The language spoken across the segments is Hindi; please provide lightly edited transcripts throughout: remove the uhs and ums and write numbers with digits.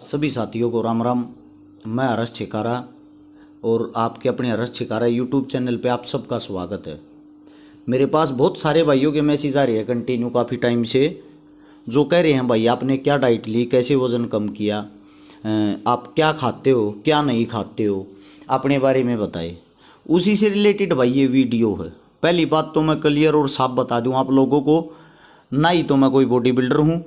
सभी साथियों को राम राम। मैं हर्ष छिकारा और आपके अपने हर्ष छिकारा यूट्यूब चैनल पे आप सबका स्वागत है। मेरे पास बहुत सारे भाइयों के मैसेज आ रहे हैं कंटिन्यू काफ़ी टाइम से, जो कह रहे हैं भाई आपने क्या डाइट ली, कैसे वज़न कम किया, आप क्या खाते हो क्या नहीं खाते हो, अपने बारे में बताए। उसी से रिलेटेड भाई ये वीडियो है। पहली बात तो मैं क्लियर और साफ बता दूं आप लोगों को, ना ही तो मैं कोई बॉडी बिल्डर हूँ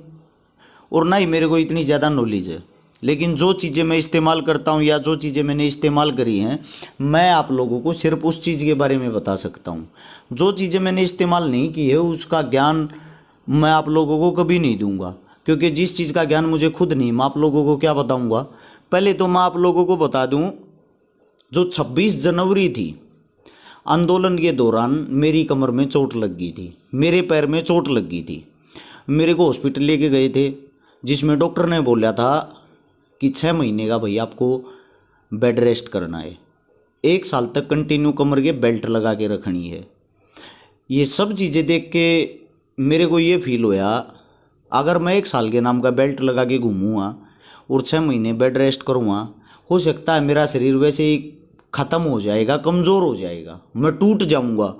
और ना ही मेरे को इतनी ज़्यादा नॉलेज है, लेकिन जो चीज़ें मैं इस्तेमाल करता हूँ या जो चीज़ें मैंने इस्तेमाल करी हैं, मैं आप लोगों को सिर्फ उस चीज़ के बारे में बता सकता हूँ। जो चीज़ें मैंने इस्तेमाल नहीं की है उसका ज्ञान मैं आप लोगों को कभी नहीं दूंगा, क्योंकि जिस चीज़ का ज्ञान मुझे खुद नहीं, मैं आप लोगों को क्या बताऊँगा। पहले तो मैं आप लोगों को बता दूँ, जो 26 जनवरी थी आंदोलन के दौरान मेरी कमर में चोट लग गई थी, मेरे पैर में चोट लग गई थी। मेरे को हॉस्पिटल लेके गए थे, जिसमें डॉक्टर ने बोला था कि 6 महीने का भाई आपको बेड रेस्ट करना है, 1 साल तक कंटिन्यू कमर के बेल्ट लगा के रखनी है। ये सब चीज़ें देख के मेरे को ये फील होया, अगर मैं 1 साल के नाम का बेल्ट लगा के घूमूँगा और 6 महीने बेड रेस्ट करूँगा, हो सकता है मेरा शरीर वैसे ही ख़त्म हो जाएगा, कमज़ोर हो जाएगा, मैं टूट जाऊँगा,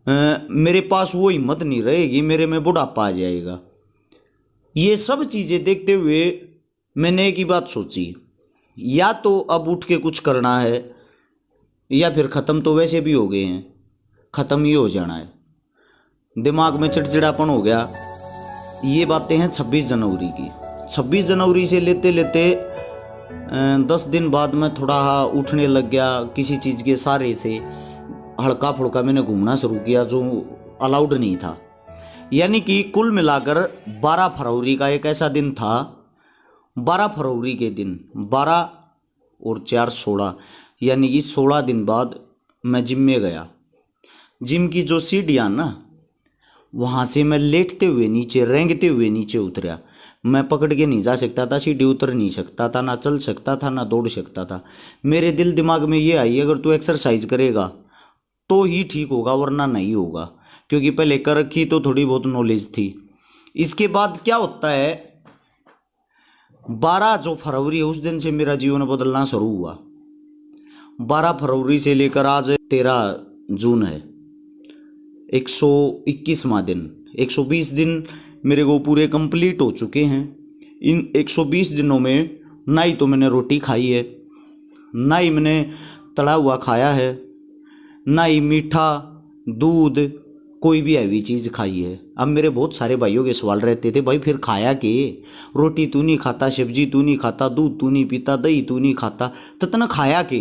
मेरे पास वो हिम्मत नहीं रहेगी, मेरे में बुढ़ापा आ जाएगा। ये सब चीज़ें देखते हुए मैंने एक ही बात सोची, या तो अब उठ के कुछ करना है या फिर ख़त्म तो वैसे भी हो गए हैं, ख़त्म ही हो जाना है। दिमाग में चिड़चिड़ापन हो गया। ये बातें हैं 26 जनवरी की। 26 जनवरी से लेते लेते 10 दिन बाद मैं थोड़ा उठने लग गया, किसी चीज़ के सहारे से हल्का फुल्का मैंने घूमना शुरू किया, जो अलाउड नहीं था। यानी कि कुल मिलाकर 12 फरवरी का एक ऐसा दिन था, 12 फरवरी के दिन 12 और 4 16, यानी कि 16 दिन बाद मैं जिम में गया। जिम की जो सीढ़ियाँ ना, वहाँ से मैं लेटते हुए नीचे, रेंगते हुए नीचे उतरा। मैं पकड़ के नहीं जा सकता था, सीढ़ी उतर नहीं सकता था, ना चल सकता था, ना दौड़ सकता था। मेरे दिल दिमाग में ये आई, अगर तू एक्सरसाइज करेगा तो ही ठीक होगा वरना नहीं होगा, क्योंकि पहले कर रखी तो थोड़ी बहुत नॉलेज थी। इसके बाद क्या होता है, 12 जो फरवरी है उस दिन से मेरा जीवन बदलना शुरू हुआ। 12 फरवरी से लेकर आज 13 जून है, 121वां दिन। 120 दिन मेरे को पूरे कंप्लीट हो चुके हैं। इन 120 दिनों में ना ही तो मैंने रोटी खाई है, ना ही मैंने तला हुआ खाया है, ना ही मीठा दूध कोई भी हैवी चीज़ खाई है। अब मेरे बहुत सारे भाइयों के सवाल रहते थे, भाई फिर खाया के, रोटी तू नहीं खाता, सब्जी तू नहीं खाता, दूध तू नहीं पीता, दही तू नहीं खाता, तो तना खाया के।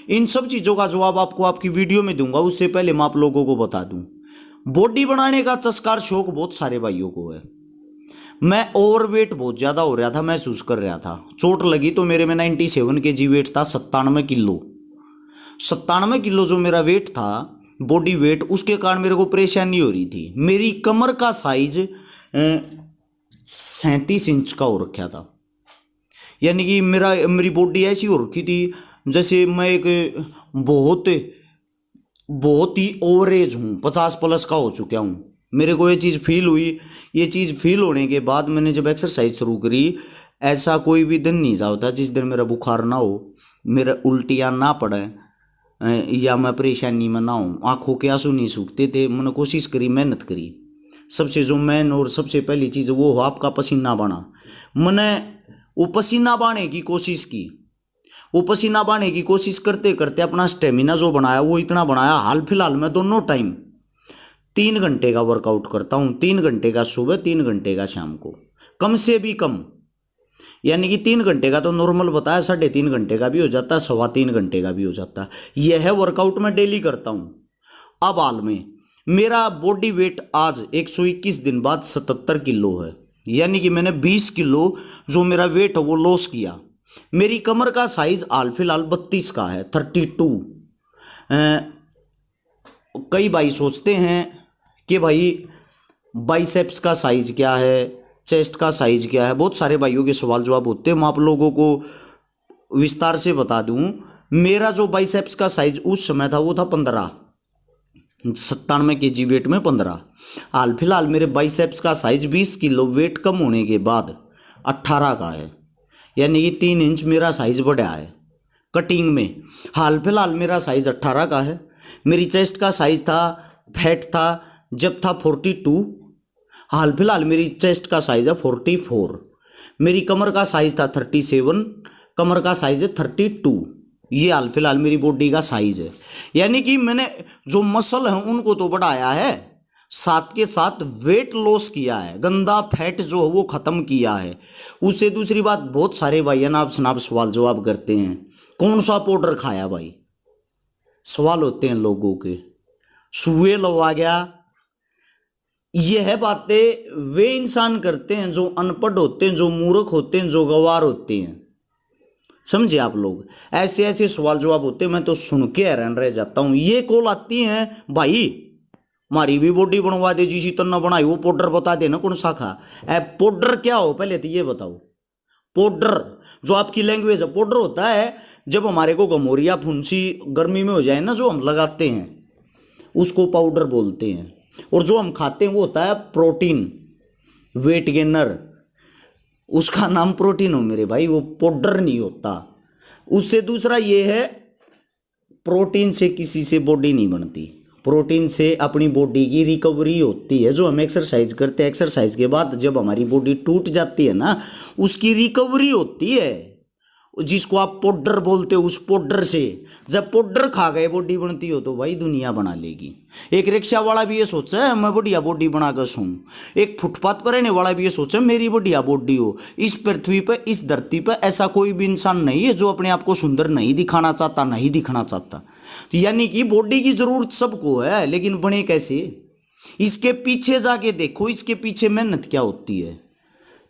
इन सब चीज़ों का जवाब आपको आपकी वीडियो में दूंगा। उससे पहले मैं आप लोगों को बता दूं, बॉडी बनाने का चस्कार शौक बहुत सारे भाइयों को है। मैं ओवरवेट बहुत ज़्यादा हो रहा था, महसूस कर रहा था। चोट लगी तो मेरे में 97 kg वेट था, 97 किलो। 97 किलो जो मेरा वेट था, बॉडी वेट, उसके कारण मेरे को परेशानी हो रही थी। मेरी कमर का साइज 37 इंच का हो रखा था। यानी कि मेरी बॉडी ऐसी हो रखी थी जैसे मैं एक बहुत ही ओवर एज हूँ, 50 प्लस का हो चुका हूँ। मेरे को ये चीज़ फील हुई। ये चीज़ फील होने के बाद मैंने जब एक्सरसाइज शुरू करी, ऐसा कोई भी दिन नहीं जाता जिस दिन मेरा बुखार ना हो, मेरा उल्टियाँ ना पड़े, या मैं परेशानी में ना हूँ, आँखों के आंसू नहीं सूखते थे। मैंने कोशिश करी, मेहनत करी। सबसे जो मेन और सबसे पहली चीज़ वो हो आपका पसीना बहाना। मैंने वो पसीना बहाने की कोशिश की। वो पसीना बहाने की कोशिश करते करते अपना स्टेमिना जो बनाया वो इतना बनाया। हाल फिलहाल मैं दोनों टाइम 3 घंटे का वर्कआउट करता हूँ, 3 घंटे का सुबह, 3 घंटे का शाम को, कम से भी कम। यानी कि 3 घंटे का तो नॉर्मल बताया, 3.5 घंटे का भी हो जाता है, 3.25 घंटे का भी हो जाता है। यह है वर्कआउट मैं डेली करता हूँ। अब हाल में मेरा बॉडी वेट आज 121 दिन बाद 77 किलो है। यानी कि मैंने 20 किलो जो मेरा वेट है वो लॉस किया। मेरी कमर का साइज हाल फिलहाल 32 का है, 32। कई भाई सोचते हैं कि भाई बाइसेप्स का साइज क्या है, चेस्ट का साइज क्या है, बहुत सारे भाइयों के सवाल जवाब होते हैं। मैं आप लोगों को विस्तार से बता दूं, मेरा जो बाइसेप्स का साइज उस समय था वो था 15, 97 kg वेट में 15। हाल फिलहाल मेरे बाइसेप्स का साइज 20 किलो वेट कम होने के बाद 18 का है। यानी कि 3 इंच मेरा साइज बढ़ा है कटिंग में। हाल फिलहाल मेरा साइज 18 का है। मेरी चेस्ट का साइज था, फैट था जब था 42। हाल फिलहाल मेरी चेस्ट का साइज है 44। मेरी कमर का साइज था 37, कमर का साइज है 32। ये हाल फिलहाल मेरी बॉडी का साइज है। यानी कि मैंने जो मसल है उनको तो बढ़ाया है, साथ के साथ वेट लॉस किया है, गंदा फैट जो है वो खत्म किया है। उससे दूसरी बात, बहुत सारे भाई अनाप शनाप सवाल जवाब करते हैं, कौन सा पाउडर खाया भाई, सवाल होते हैं लोगों के, सुए लवा गया। यह बातें वे इंसान करते हैं जो अनपढ़ होते हैं, जो मूर्ख होते हैं, जो गवार होते हैं। समझे आप लोग, ऐसे ऐसे सवाल जवाब होते हैं, मैं तो सुन के हैरान रह जाता हूं। ये कॉल आती हैं, भाई हमारी भी बॉडी बनवा दे, जिसी तरह बनाई वो पाउडर बता देना कौन सा खा। पाउडर क्या हो पहले तो ये बताओ। पाउडर जो आपकी लैंग्वेज है, पाउडर होता है जब हमारे को गमोरिया फुंसी गर्मी में हो जाए ना, जो हम लगाते हैं उसको पाउडर बोलते हैं। और जो हम खाते हैं वो होता है प्रोटीन, वेट गेनर, उसका नाम प्रोटीन हो मेरे भाई, वो पाउडर नहीं होता। उससे दूसरा ये है, प्रोटीन से किसी से बॉडी नहीं बनती, प्रोटीन से अपनी बॉडी की रिकवरी होती है। जो हम एक्सरसाइज करते हैं, एक्सरसाइज के बाद जब हमारी बॉडी टूट जाती है ना, उसकी रिकवरी होती है, जिसको आप पाउडर बोलते हो। उस पाउडर से जब पाउडर खा गए बॉडी बनती हो तो भाई दुनिया बना लेगी। एक रिक्शा वाला भी ये सोचा है मैं बढ़िया बॉडी बनाकर सोऊं, एक फुटपाथ पर रहने वाला भी ये सोचा मेरी बढ़िया बॉडी हो। इस पृथ्वी पर, इस धरती पर ऐसा कोई भी इंसान नहीं है जो अपने आप को सुंदर नहीं दिखाना चाहता, नहीं दिखना चाहता। तो यानी कि बॉडी की जरूरत सबको है, लेकिन बने कैसे, इसके पीछे जाके देखो, इसके पीछे मेहनत क्या होती है।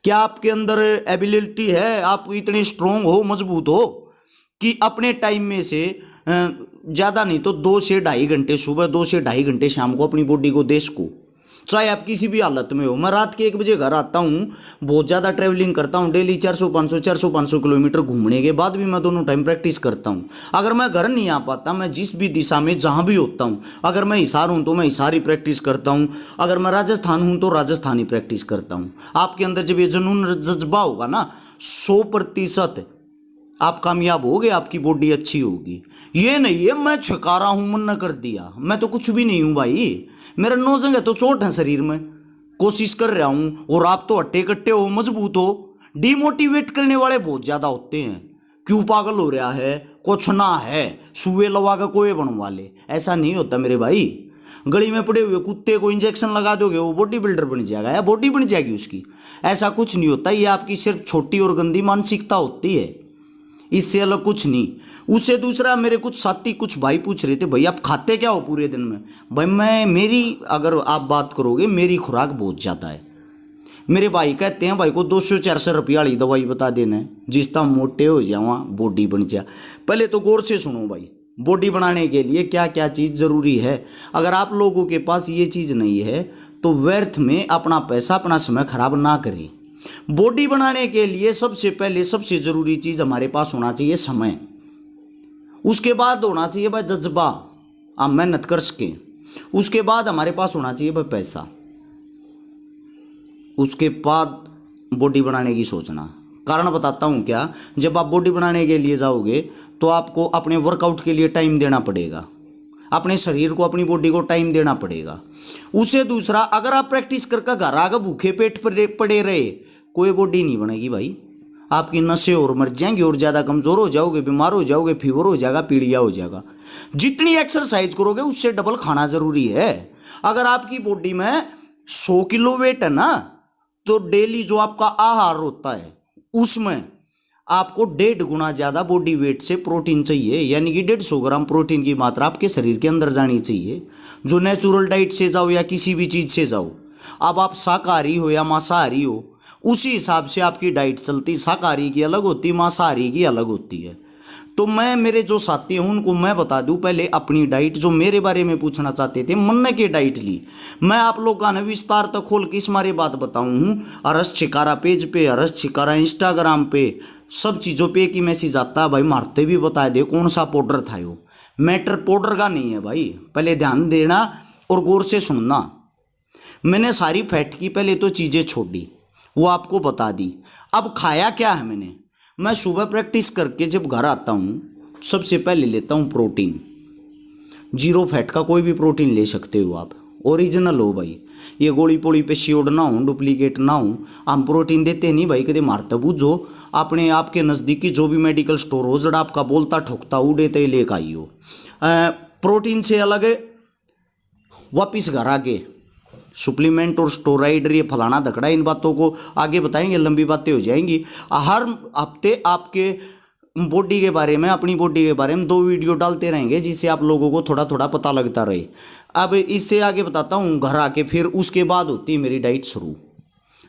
क्या आपके अंदर एबिलिटी है, आप इतने स्ट्रोंग हो, मजबूत हो कि अपने टाइम में से ज़्यादा नहीं तो 2 से ढाई घंटे सुबह, 2 से ढाई घंटे शाम को अपनी बॉडी को दे सको, चाहे आप किसी भी हालत में हो। मैं रात के 1 बजे घर आता हूँ, बहुत ज़्यादा ट्रैवलिंग करता हूँ डेली, 400-500 किलोमीटर घूमने के बाद भी मैं दोनों टाइम प्रैक्टिस करता हूँ। अगर मैं घर नहीं आ पाता, मैं जिस भी दिशा में जहाँ भी होता हूँ, अगर मैं हिसार हूँ तो मैं हिसारी प्रैक्टिस करता हूँ, अगर मैं राजस्थान हूँ तो राजस्थानी प्रैक्टिस करता हूँ। आपके अंदर जब ये जुनून जज्बा होगा ना, 100% आप कामयाब होगे, आपकी बॉडी अच्छी होगी। ये नहीं है मैं छकारा हूँ, मन न कर दिया, मैं तो कुछ भी नहीं हूँ भाई, मेरा 9 जगह तो चोट है शरीर में, कोशिश कर रहा हूँ। और आप तो हट्टे कट्टे हो, मजबूत हो। डिमोटिवेट करने वाले बहुत ज़्यादा होते हैं, क्यों पागल हो रहा है, कुछ ना है, सुए लवा का कोई बनवा ले। ऐसा नहीं होता मेरे भाई। गली में पड़े हुए कुत्ते को इंजेक्शन लगा दोगे वो बॉडी बिल्डर बन जाएगा या बॉडी बन जाएगी उसकी, ऐसा कुछ नहीं होता। ये आपकी सिर्फ छोटी और गंदी मानसिकता होती है, इससे अलग कुछ नहीं। उससे दूसरा, मेरे कुछ साथी, कुछ भाई पूछ रहे थे भाई आप खाते क्या हो पूरे दिन में। भाई मेरी अगर आप बात करोगे, मेरी खुराक बहुत ज़्यादा है। मेरे भाई कहते हैं भाई को 200-400 रुपया वाली दवाई बता देना है, जिस तरह मोटे हो जावा बॉडी बन जा। पहले तो गौर से सुनो भाई, बॉडी बनाने के लिए क्या क्या चीज़ ज़रूरी है। अगर आप लोगों के पास ये चीज़ नहीं है तो व्यर्थ में अपना पैसा, अपना समय खराब ना करें। बॉडी बनाने के लिए सबसे पहले, सबसे ज़रूरी चीज़ हमारे पास होना चाहिए समय। उसके बाद होना चाहिए भाई जज्बा, आप मेहनत कर सकें। उसके बाद हमारे पास होना चाहिए भाई पैसा। उसके बाद बॉडी बनाने की सोचना। कारण बताता हूँ क्या, जब आप बॉडी बनाने के लिए जाओगे तो आपको अपने वर्कआउट के लिए टाइम देना पड़ेगा, अपने शरीर को, अपनी बॉडी को टाइम देना पड़ेगा। उससे दूसरा, अगर आप प्रैक्टिस करके घर आकर भूखे पेट पर पड़े रहे, कोई बॉडी नहीं बनेगी भाई। आपकी नसें और मर जाएंगी और ज़्यादा कमज़ोर हो जाओगे, बीमार हो जाओगे, फीवर हो जाएगा, पीलिया हो जाएगा। जितनी एक्सरसाइज करोगे उससे डबल खाना ज़रूरी है। अगर आपकी बॉडी में 100 किलो वेट है ना, तो डेली जो आपका आहार होता है उसमें आपको 1.5 गुना ज़्यादा बॉडी वेट से प्रोटीन चाहिए, यानी कि 150 ग्राम प्रोटीन की मात्रा आपके शरीर के अंदर जानी चाहिए। जो नेचुरल डाइट से जाओ या किसी भी चीज़ से जाओ, अब आप शाकाहारी हो या मांसाहारी हो, उसी हिसाब से आपकी डाइट चलती। शाकाहारी की अलग होती, मांसाहारी की अलग होती है। तो मैं, मेरे जो साथी हैं उनको मैं बता दूं पहले अपनी डाइट, जो मेरे बारे में पूछना चाहते थे, मन के डाइट ली। मैं आप लोग का विस्तार तक खोल के इस मारे बात बताऊँ हूँ। अरस छिकारा पेज पे, अरस छिकारा इंस्टाग्राम पे, सब चीज़ों पे कि मैसेज आता है भाई, मारते भी बता दे कौन सा पाउडर था। वो मैटर पाउडर का नहीं है भाई, पहले ध्यान देना और गौर से सुनना। मैंने सारी फैट की पहले तो चीज़ें छोड़ दी, वो आपको बता दी। अब खाया क्या है मैंने, मैं सुबह प्रैक्टिस करके जब घर आता हूँ सबसे पहले लेता हूँ प्रोटीन। जीरो फैट का कोई भी प्रोटीन ले सकते हो आप, ओरिजिनल हो भाई। ये गोली पोली पे श्योर्ड ना हो, डुप्लीकेट ना हो। हम प्रोटीन देते नहीं भाई कदे मारता बूझो। अपने आपके नज़दीकी जो भी मेडिकल स्टोर हो, जड़ा आपका बोलता ठोकता उड़े तो लेकर आइयो। प्रोटीन से अलग वापिस घर आके सुप्लीमेंट और स्टोराइड ये फलाना धकड़ा, इन बातों को आगे बताएंगे, लंबी बातें हो जाएंगी। हर हफ्ते आपके बॉडी के बारे में, अपनी बॉडी के बारे में 2 वीडियो डालते रहेंगे, जिससे आप लोगों को थोड़ा थोड़ा पता लगता रहे। अब इससे आगे बताता हूँ घर आके, फिर उसके बाद होती है मेरी डाइट शुरू।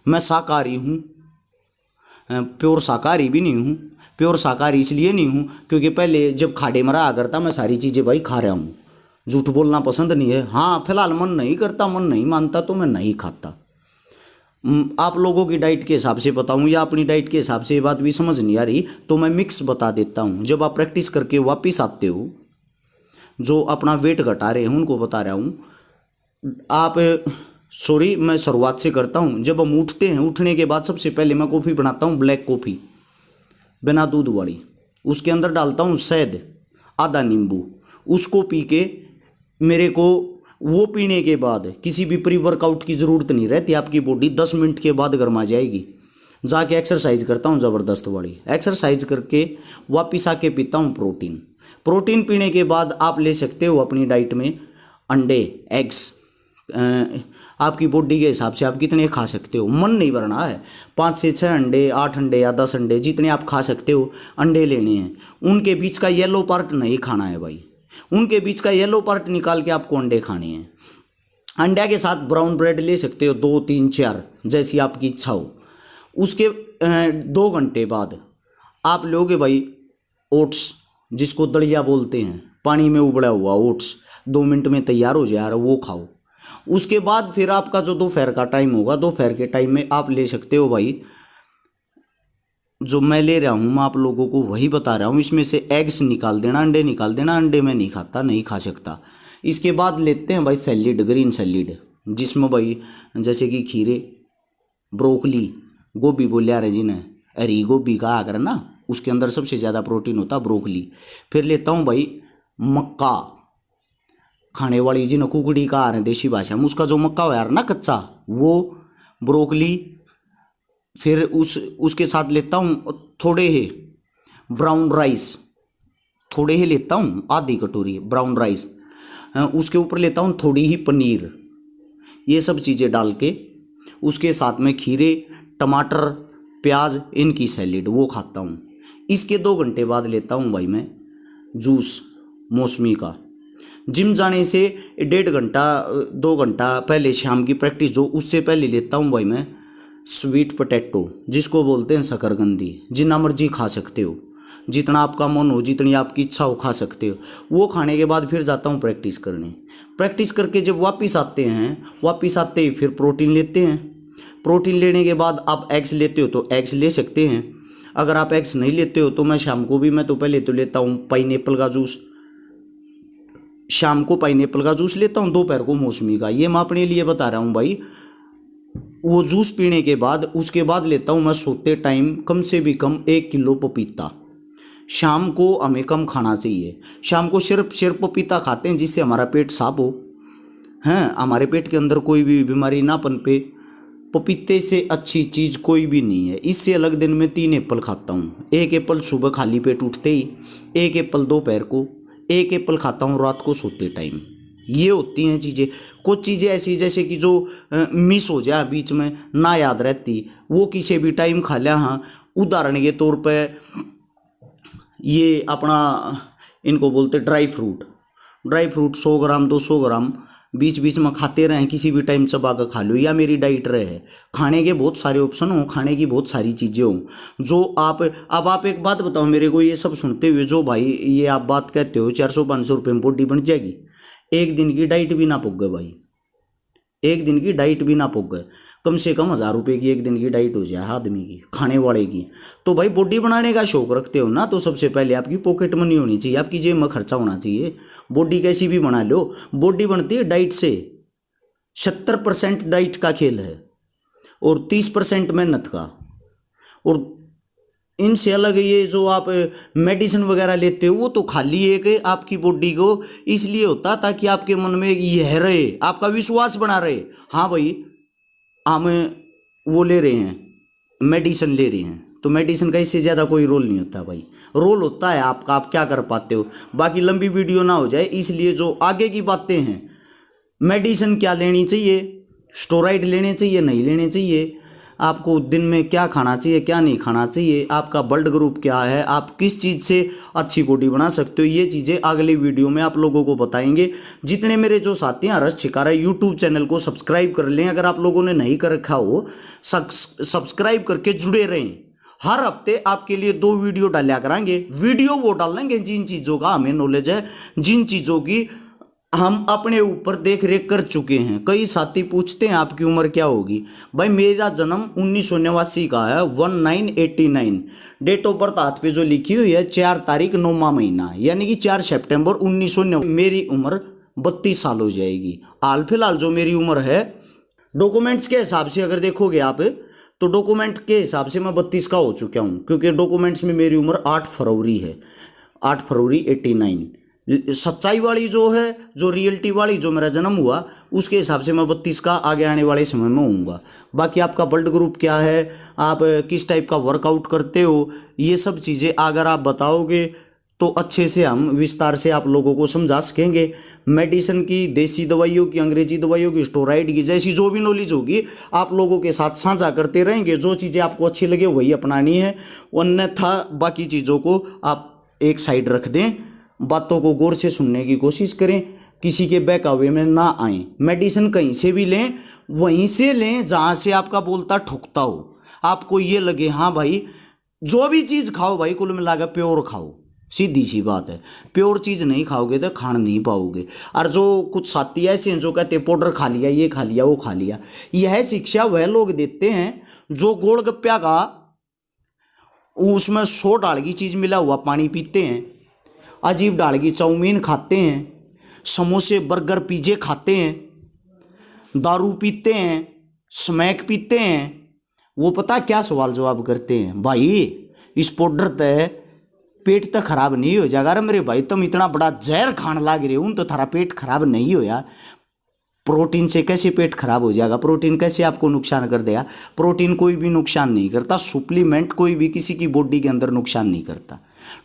मैं शाकाहारी हूँ, प्योर शाकाहारी भी नहीं हूँ। प्योर शाकाहारी इसलिए नहीं हूँ क्योंकि पहले जब खाड़े में रहा करता मैं सारी चीज़ें भाई खा रहा हूँ। झूठ बोलना पसंद नहीं है। हाँ फिलहाल मन नहीं करता, मन नहीं मानता तो मैं नहीं खाता। आप लोगों की डाइट के हिसाब से बताऊं या अपनी डाइट के हिसाब से ये बात भी समझ नहीं आ रही तो मैं मिक्स बता देता हूं। जब आप प्रैक्टिस करके वापस आते हो, जो अपना वेट घटा रहे हैं उनको बता रहा हूं। आप सॉरी मैं शुरुआत से करता हूं। जब हम उठते हैं, उठने के बाद सबसे पहले मैं कॉफ़ी बनाता हूं, ब्लैक कॉफ़ी बिना दूध वाली। उसके अंदर डालता हूं शहद, आधा नींबू। उसको पी के मेरे को, वो पीने के बाद किसी भी प्री वर्कआउट की ज़रूरत नहीं रहती। आपकी बॉडी 10 मिनट के बाद गर्मा जाएगी। जाके एक्सरसाइज करता हूँ ज़बरदस्त वाली। एक्सरसाइज करके वापस आके पीता हूँ प्रोटीन। प्रोटीन पीने के बाद आप ले सकते हो अपनी डाइट में अंडे, एग्स। आपकी बॉडी के हिसाब से आप कितने खा सकते हो, मन नहीं भरना है। 5 से 6 अंडे, 8 अंडे या 10 अंडे, जितने आप खा सकते हो अंडे लेने हैं। उनके बीच का येलो पार्ट नहीं खाना है भाई। उनके बीच का येलो पार्ट निकाल के आपको अंडे खाने हैं। अंडे के साथ ब्राउन ब्रेड ले सकते हो, 2, 3, 4 जैसी आपकी इच्छा हो। उसके 2 घंटे बाद आप लोगे भाई ओट्स, जिसको दलिया बोलते हैं, पानी में उबला हुआ ओट्स। 2 मिनट में तैयार हो जाए, वो खाओ। उसके बाद फिर आपका जो दोपहर का टाइम होगा, दोपहर के टाइम में आप ले सकते हो भाई, जो मैं ले रहा हूँ मैं आप लोगों को वही बता रहा हूँ। इसमें से एग्स निकाल देना, अंडे निकाल देना। अंडे मैं नहीं खाता, नहीं खा सकता। इसके बाद लेते हैं भाई सैलिड, ग्रीन सैलिड, जिसमें भाई जैसे कि खीरे, ब्रोकली, गोभी बोले आ रहे जिन्हें, हरी गोभी कहा कर ना, उसके अंदर सबसे ज़्यादा प्रोटीन होता ब्रोकली। फिर लेता हूँ भाई मक्का, खाने वाली जिन्हें कुकड़ी का आ रहे हैं देसी भाषा में, उसका जो मक्का हो यार ना कच्चा, वो, ब्रोकली। फिर उसके साथ लेता हूँ थोड़े ही ब्राउन राइस, थोड़े ही लेता हूँ, आधी कटोरी ब्राउन राइस। उसके ऊपर लेता हूँ थोड़ी ही पनीर। ये सब चीज़ें डाल के उसके साथ में खीरे, टमाटर, प्याज, इनकी सैलेड वो खाता हूँ। इसके 2 घंटे बाद लेता हूँ भाई मैं जूस मौसमी का। जिम जाने से 1.5 घंटा 2 घंटा पहले शाम की प्रैक्टिस जो, उससे पहले लेता हूँ भाई मैं स्वीट पोटैटो, जिसको बोलते हैं शकरकंदी। जितना मर्जी खा सकते हो, जितना आपका मन हो, जितनी आपकी इच्छा हो खा सकते हो। वो खाने के बाद फिर जाता हूँ प्रैक्टिस करने। प्रैक्टिस करके जब वापस आते हैं, वापस आते ही फिर प्रोटीन लेते हैं। प्रोटीन लेने के बाद आप एग्स लेते हो तो एग्स ले सकते हैं। अगर आप एग्स नहीं लेते हो तो मैं शाम को भी, मैं तो पहले तो लेता हूँ पाइनएप्पल का जूस। शाम को पाइनएप्पल का जूस लेता हूँ, दोपहर को मौसमी का। ये मैं अपने लिए बता रहा हूँ भाई। वो जूस पीने के बाद उसके बाद लेता हूँ मैं सोते टाइम कम से भी कम 1 किलो पपीता। शाम को हमें कम खाना चाहिए। शाम को सिर्फ पपीता खाते हैं जिससे हमारा पेट साफ हो, हैं, हमारे पेट के अंदर कोई भी बीमारी ना पनपे। पपीते से अच्छी चीज़ कोई भी नहीं है। इससे अलग दिन में 3 एप्पल खाता हूँ। 1 एप्पल सुबह खाली पेट उठते ही, 1 एप्पल दोपहर को, 1 एप्पल खाता हूँ रात को सोते टाइम। ये होती हैं चीज़ें। कुछ चीज़ें ऐसी जैसे कि जो मिस हो जाए, बीच में ना याद रहती, वो किसी भी टाइम खा लिया। हाँ, उदाहरण के तौर पे ये अपना इनको बोलते ड्राई फ्रूट। 100 ग्राम 200 ग्राम बीच बीच में खाते रहें, किसी भी टाइम चबा कर खा लो, या मेरी डाइट रहे। खाने के बहुत सारे ऑप्शन हो, खाने की बहुत सारी चीज़ें हों जो आप। अब आप एक बात बताओ मेरे को, ये सब सुनते हुए जो भाई ये आप बात कहते हो 400-500 रुपये में बॉडी बन जाएगी, एक दिन की डाइट भी ना पुग गए भाई। एक दिन की डाइट भी ना पुग गए, कम से कम 1000 रुपये की एक दिन की डाइट हो जाए आदमी की, खाने वाले की। तो भाई बॉडी बनाने का शौक रखते हो ना, तो सबसे पहले आपकी पॉकेट मनी होनी चाहिए, आपकी जेब में खर्चा होना चाहिए। बॉडी कैसी भी बना लो, बॉडी बनती है डाइट से। 70% डाइट का खेल है और 30% मेहनत का। और इनसे अलग ये जो आप मेडिसिन वगैरह लेते हो वो तो खाली एक आपकी बॉडी को इसलिए होता ताकि आपके मन में यह रहे, आपका विश्वास बना रहे, हाँ भाई हम वो ले रहे हैं, मेडिसिन ले रहे हैं। तो मेडिसिन का इससे ज़्यादा कोई रोल नहीं होता भाई। रोल होता है आपका, आप क्या कर पाते हो। बाकी लंबी वीडियो ना हो जाए इसलिए जो आगे की बातें हैं, मेडिसिन क्या लेनी चाहिए, स्टेरॉइड लेने चाहिए नहीं लेने चाहिए, आपको दिन में क्या खाना चाहिए क्या नहीं खाना चाहिए, आपका ब्लड ग्रुप क्या है, आप किस चीज़ से अच्छी बॉडी बना सकते हो, ये चीज़ें अगली वीडियो में आप लोगों को बताएंगे। जितने मेरे जो साथी हैं हर्ष छिकारा यूट्यूब चैनल को सब्सक्राइब कर लें, अगर आप लोगों ने नहीं कर रखा हो सब्सक्राइब करके जुड़े रहें। हर हफ्ते आपके लिए 2 वीडियो डाला कराएंगे। वीडियो वो डालेंगे जिन चीज़ों का हमें नॉलेज है, जिन चीज़ों की हम अपने ऊपर देख रेख कर चुके हैं। कई साथी पूछते हैं आपकी उम्र क्या होगी। भाई मेरा जन्म 1989 का है, 1989। डेट ऑफ बर्थ हाथ पे जो लिखी हुई है 4 तारीख 9वां महीना, यानी कि 4 सितंबर 1990। मेरी उम्र 32 साल हो जाएगी। हाल फिलहाल जो मेरी उम्र है डॉक्यूमेंट्स के हिसाब से अगर देखोगे आप, तो डॉक्यूमेंट के हिसाब से मैं 32 का हो चुका हूँ, क्योंकि डॉक्यूमेंट्स में मेरी उम्र 8 फरवरी है, 8 फरवरी 89। सच्चाई वाली जो है, जो रियलिटी वाली जो मेरा जन्म हुआ उसके हिसाब से मैं 32 का आगे आने वाले समय में होऊंगा। बाकी आपका ब्लड ग्रुप क्या है, आप किस टाइप का वर्कआउट करते हो, ये सब चीज़ें अगर आप बताओगे तो अच्छे से हम विस्तार से आप लोगों को समझा सकेंगे। मेडिसिन की, देसी दवाइयों की, अंग्रेजी दवाइयों की, स्टेरॉइड की, जैसी जो भी नॉलेज होगी आप लोगों के साथ साझा करते रहेंगे। जो चीज़ें आपको अच्छी लगे वही अपनानी है, अन्यथा बाकी चीज़ों को आप एक साइड रख दें। बातों को गौर से सुनने की कोशिश करें, किसी के बहकावे में ना आए। मेडिसिन कहीं से भी लें, वहीं से लें जहाँ से आपका बोलता ठुकता हो, आपको ये लगे हाँ भाई जो भी चीज़ खाओ भाई कुल मिलाकर प्योर खाओ। सीधी सी बात है, प्योर चीज़ नहीं खाओगे तो खान नहीं पाओगे। और जो कुछ साथी ऐसे हैं जो कहते पाउडर खा लिया, ये खा लिया, वो खा लिया, यह शिक्षा वह लोग देते हैं जो गोलगप्पा का उसमें 100 डाल की चीज़ मिला हुआ पानी पीते हैं, अजीब डाल की चाउमीन खाते हैं, समोसे बर्गर पिज्जे खाते हैं, दारू पीते हैं, स्मैक पीते हैं। वो पता क्या सवाल जवाब करते हैं, भाई इस पाउडर तय पेट तो खराब नहीं हो जाएगा। अरे मेरे भाई तुम इतना बड़ा जहर खान लाग रहे हो तो थारा पेट खराब नहीं होया। प्रोटीन से कैसे पेट खराब हो जाएगा, प्रोटीन कैसे आपको नुकसान कर देगा। प्रोटीन कोई भी नुकसान नहीं करता, सुप्लीमेंट कोई भी किसी की बॉडी के अंदर नुकसान नहीं करता।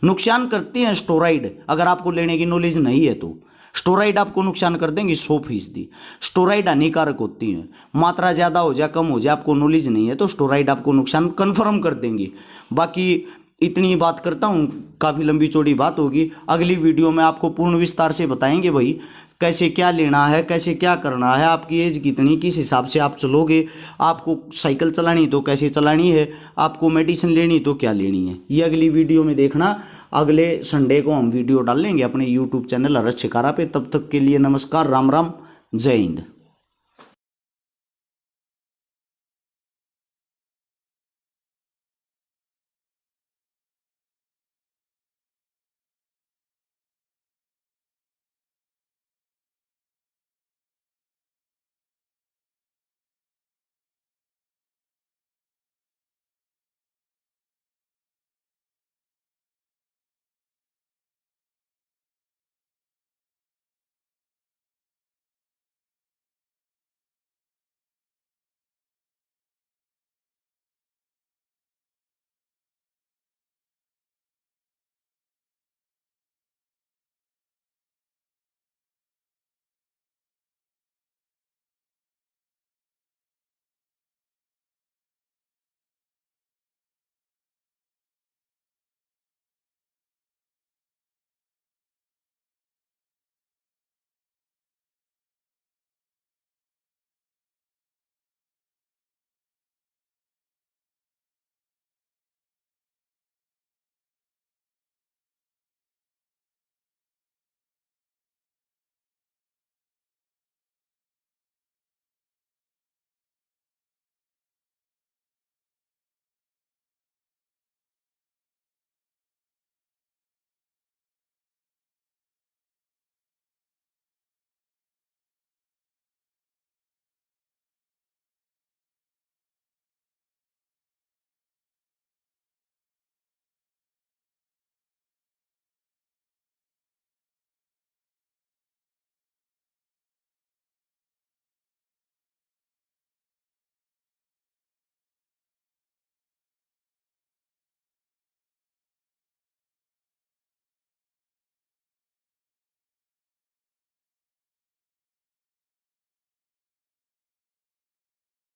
नुकसान करते हैं स्टेरॉइड, अगर आपको लेने की नॉलेज नहीं है तो स्टेरॉइड आपको नुकसान कर देंगे 100%। स्टेरॉइड हानिकारक होती हैं, मात्रा ज़्यादा हो जाए कम हो जाए आपको नॉलेज नहीं है तो स्टेरॉइड आपको नुकसान कन्फर्म कर देंगे। बाकी इतनी बात करता हूँ, काफ़ी लंबी चौड़ी बात होगी, अगली वीडियो में आपको पूर्ण विस्तार से बताएंगे भाई कैसे क्या लेना है, कैसे क्या करना है, आपकी एज कितनी, किस हिसाब से आप चलोगे, आपको साइकिल चलानी तो कैसे चलानी है, आपको मेडिसिन लेनी तो क्या लेनी है, ये अगली वीडियो में देखना। अगले संडे को हम वीडियो डाल लेंगे अपने यूट्यूब चैनल हर्ष छिकारा पे। तब तक के लिए नमस्कार, राम राम, जय हिंद।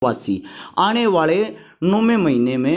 वासी आने वाले 9वें महीने में